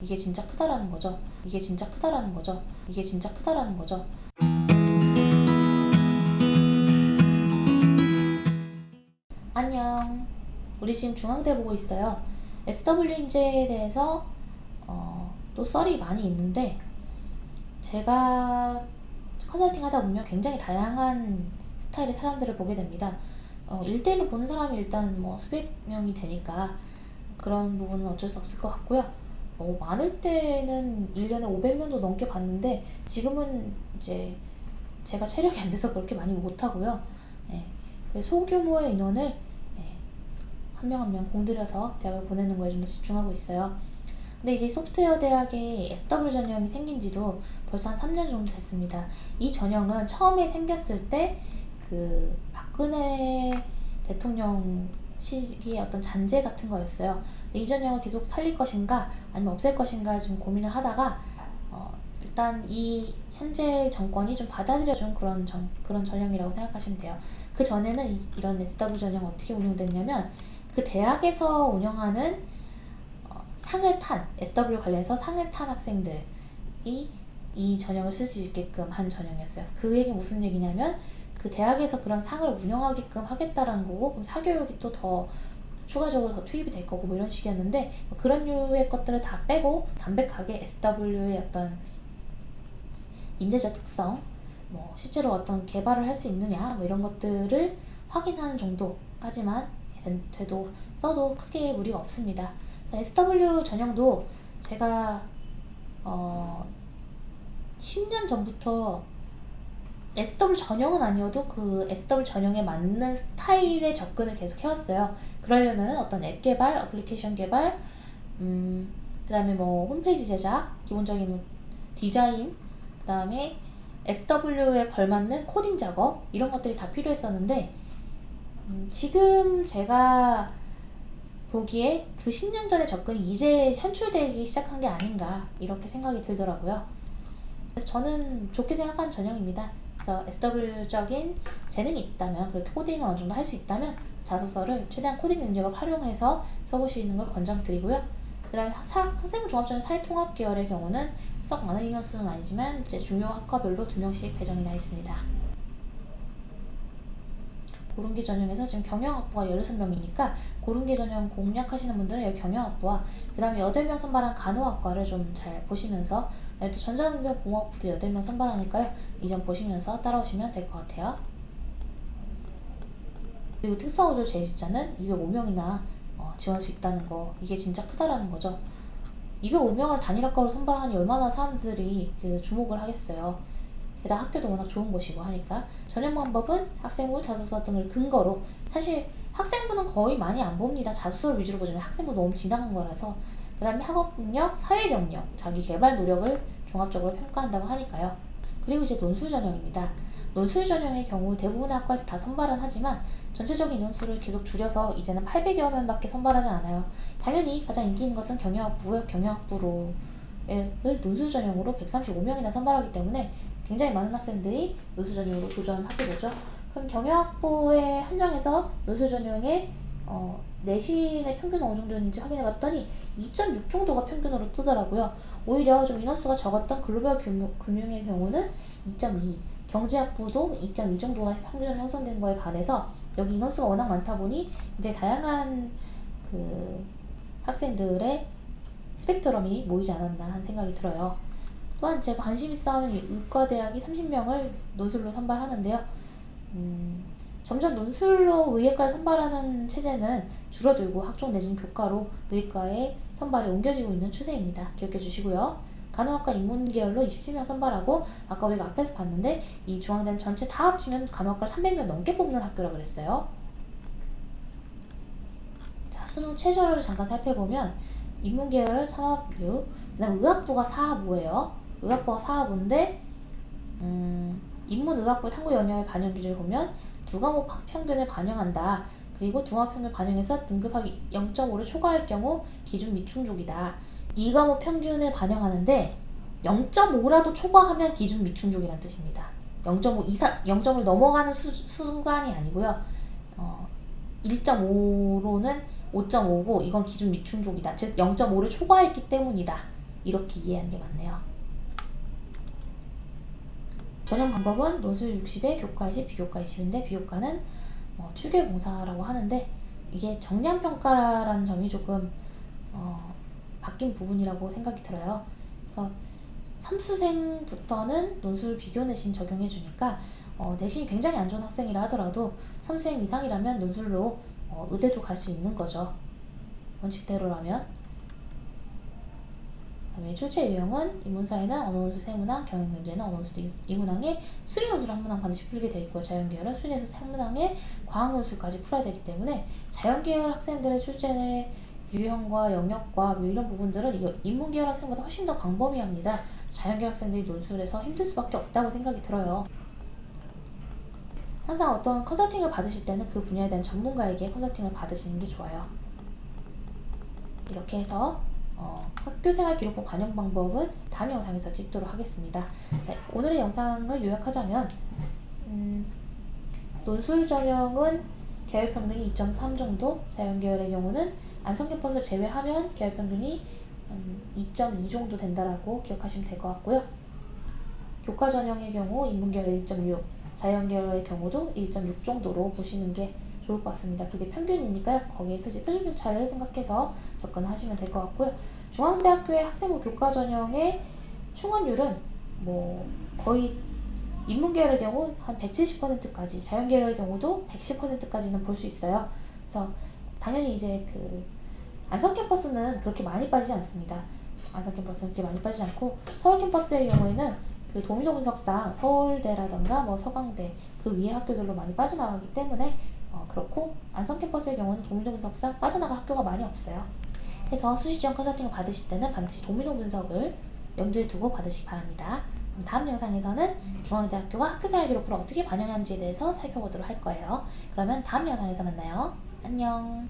이게 진짜 크다라는 거죠. 이게 진짜 크다라는 거죠. 이게 진짜 크다라는 거죠. 안녕. 우리 지금 중앙대 보고 있어요. SW 인재에 대해서 또 썰이 많이 있는데, 제가 컨설팅 하다 보면 굉장히 다양한 스타일의 사람들을 보게 됩니다. 1대1로 보는 사람이 일단 뭐 수백 명이 되니까 그런 부분은 어쩔 수 없을 것 같고요. 많을 때는 1년에 500명도 넘게 봤는데, 지금은 이제 제가 체력이 안 돼서 그렇게 많이 못하고요. 그래서 소규모의 인원을 한 명 한 명 공들여서 대학을 보내는 거에 좀 더 집중하고 있어요. 근데 이제 소프트웨어 대학에 SW 전형이 생긴 지도 벌써 한 3년 정도 됐습니다. 이 전형은 처음에 생겼을 때 그 박근혜 대통령 시기의 어떤 잔재 같은 거였어요. 이 전형을 계속 살릴 것인가 아니면 없앨 것인가 좀 고민을 하다가 일단 이 현재 정권이 좀 받아들여준 그런 전형이라고 생각하시면 돼요. 그 전에는 이런 SW 전형 어떻게 운영됐냐면, 그 대학에서 운영하는 상을 탄 SW 관련해서 상을 탄 학생들이 이 전형을 쓸 수 있게끔 한 전형이었어요. 그 얘기 무슨 얘기냐면, 그 대학에서 그런 상을 운영하게끔 하겠다라는 거고, 그럼 사교육이 또 더 추가적으로 더 투입이 될 거고 뭐 이런 식이었는데, 그런 류의 것들을 다 빼고 담백하게 SW의 어떤 인재적 특성, 뭐 실제로 어떤 개발을 할 수 있느냐 뭐 이런 것들을 확인하는 정도까지만 돼도 써도 크게 무리가 없습니다. 그래서 SW 전형도 제가 10년 전부터 SW 전형은 아니어도 그 SW 전형에 맞는 스타일의 접근을 계속 해왔어요. 그러려면 어떤 앱 개발, 어플리케이션 개발, 그 다음에 뭐 홈페이지 제작, 기본적인 디자인, 그 다음에 SW에 걸맞는 코딩 작업, 이런 것들이 다 필요했었는데, 지금 제가 보기에 그 10년 전의 접근이 이제 현출되기 시작한 게 아닌가 이렇게 생각이 들더라고요. 그래서 저는 좋게 생각하는 전형입니다. 그래서 SW적인 재능이 있다면, 그렇게 코딩을 어느 정도 할 수 있다면 자소서를 최대한 코딩 능력을 활용해서 써보시는 걸 권장드리고요. 그 다음에 학생부 종합전형 사회통합 계열의 경우는 썩 많은 인원수는 아니지만 이제 중요 학과별로 2명씩 배정이 나 있습니다. 고른기 전형에서 지금 경영학부가 16명이니까 고른기 전형 공략하시는 분들은 여기 경영학부와 그 다음에 8명 선발한 간호학과를 좀 잘 보시면서, 또 전자능력공학부도 8명 선발하니까요. 이 점 보시면서 따라오시면 될 것 같아요. 그리고 특성우조 제시자는 205명이나 지원할 수 있다는 거, 이게 진짜 크다라는 거죠. 205명을 단일학과로 선발하니 얼마나 사람들이 주목을 하겠어요. 게다가 학교도 워낙 좋은 곳이고 하니까. 전형 방법은 학생부, 자소서 등을 근거로, 사실 학생부는 거의 많이 안 봅니다. 자소서를 위주로 보지만 학생부 너무 지나간 거라서. 그 다음에 학업 능력, 사회 경력, 자기 개발 노력을 종합적으로 평가한다고 하니까요. 그리고 이제 논술 전형입니다. 논술 전형의 경우 대부분의 학과에서 다 선발은 하지만 전체적인 인원수를 계속 줄여서 이제는 800여 명밖에 선발하지 않아요. 당연히 가장 인기 있는 것은 경영학부고요. 경영학부를 논술 전형으로 135명이나 선발하기 때문에 굉장히 많은 학생들이 논술 전형으로 도전하게 되죠. 그럼 경영학부에 한정해서 논술 전형의 내신의 평균은 어느 정도인지 확인해 봤더니 2.6 정도가 평균으로 뜨더라고요. 오히려 좀 인원수가 적었던 글로벌 금융의 경우는 2.2, 경제학부도 2.2 정도가 평균으로 형성된 거에 반해서 여기 인원수가 워낙 많다 보니 이제 다양한 그 학생들의 스펙트럼이 모이지 않았나 하는 생각이 들어요. 또한 제가 관심 있어 하는 의과대학이 30명을 논술로 선발하는데요. 점점 논술로 의예과를 선발하는 체제는 줄어들고 학종 내진 교과로 의예과의 선발이 옮겨지고 있는 추세입니다. 기억해 주시고요. 간호학과 인문계열로 27명 선발하고, 아까 우리가 앞에서 봤는데 이 중앙대는 전체 다 합치면 간호학과를 300명 넘게 뽑는 학교라고 그랬어요. 자, 수능 최저를 잠깐 살펴보면 인문계열 3학부, 그 다음 의학부가 4하부예요. 의학부가 4하부인데 인문의학부 탐구 영역의 반영 기준을 보면 두 과목 평균을 반영한다. 그리고 두 과목 평균을 반영해서 등급합이 0.5를 초과할 경우 기준 미충족이다. 이 과목 평균을 반영하는데 0.5라도 초과하면 기준 미충족이라는 뜻입니다. 0.5 이상, 0.5를 넘어가는 순간이 아니고요. 1.5로는 5.5고 이건 기준 미충족이다. 즉 0.5를 초과했기 때문이다. 이렇게 이해하는 게 맞네요. 전형 방법은 논술 60에 교과 20, 비교과 20인데 비교과는 추계봉사라고 하는데 이게 정량평가라는 점이 조금 바뀐 부분이라고 생각이 들어요. 그래서 3수생부터는 논술 비교 내신 적용해 주니까 내신이 굉장히 안 좋은 학생이라 하더라도 3수생 이상이라면 논술로 의대도 갈 수 있는 거죠. 원칙대로라면. 그다음에 출제 유형은 인문사회는 언어논술 세문항, 경영경제는 언어논술 이문항에 수리논술 한 문항 반드시 풀게 되어 있고 자연계열은 수리에서 한 문항에 과학논술까지 풀어야 되기 때문에 자연계열 학생들의 출제 유형과 영역과 뭐 이런 부분들은 인문계열 학생보다 훨씬 더 광범위합니다. 자연계열 학생들이 논술에서 힘들 수밖에 없다고 생각이 들어요. 항상 어떤 컨설팅을 받으실 때는 그 분야에 대한 전문가에게 컨설팅을 받으시는 게 좋아요. 이렇게 해서 학교생활 기록부 반영 방법은 다음 영상에서 찍도록 하겠습니다. 자, 오늘의 영상을 요약하자면 논술 전형은 계열 평균이 2.3 정도, 자연계열의 경우는 안성 캠퍼스를 제외하면 계열 평균이 2.2 정도 된다라고 기억하시면 될 것 같고요. 교과 전형의 경우 인문계열의 1.6, 자연계열의 경우도 1.6 정도로 보시는 게 좋을 것 같습니다. 그게 평균이니까요. 거기에서 이제 표준 편차를 생각해서 접근하시면 될 것 같고요. 중앙대학교의 학생부 교과 전형의 충원율은 거의 인문계열의 경우 한 170%까지, 자연계열의 경우도 110%까지는 볼 수 있어요. 그래서 당연히 이제 안성 캠퍼스는 그렇게 많이 빠지지 않습니다. 안성 캠퍼스는 그렇게 많이 빠지지 않고 서울 캠퍼스의 경우에는 도미노 분석상 서울대라던가 서강대 그 위에 학교들로 많이 빠져나가기 때문에 그렇고 안성 캠퍼스의 경우는 도미노 분석상 빠져나갈 학교가 많이 없어요. 해서 수시 지원 컨설팅을 받으실 때는 반드시 도미노 분석을 염두에 두고 받으시기 바랍니다. 그럼 다음 영상에서는 중앙대학교가 학교생활 기록부를 어떻게 반영하는지에 대해서 살펴보도록 할 거예요. 그러면 다음 영상에서 만나요. 안녕.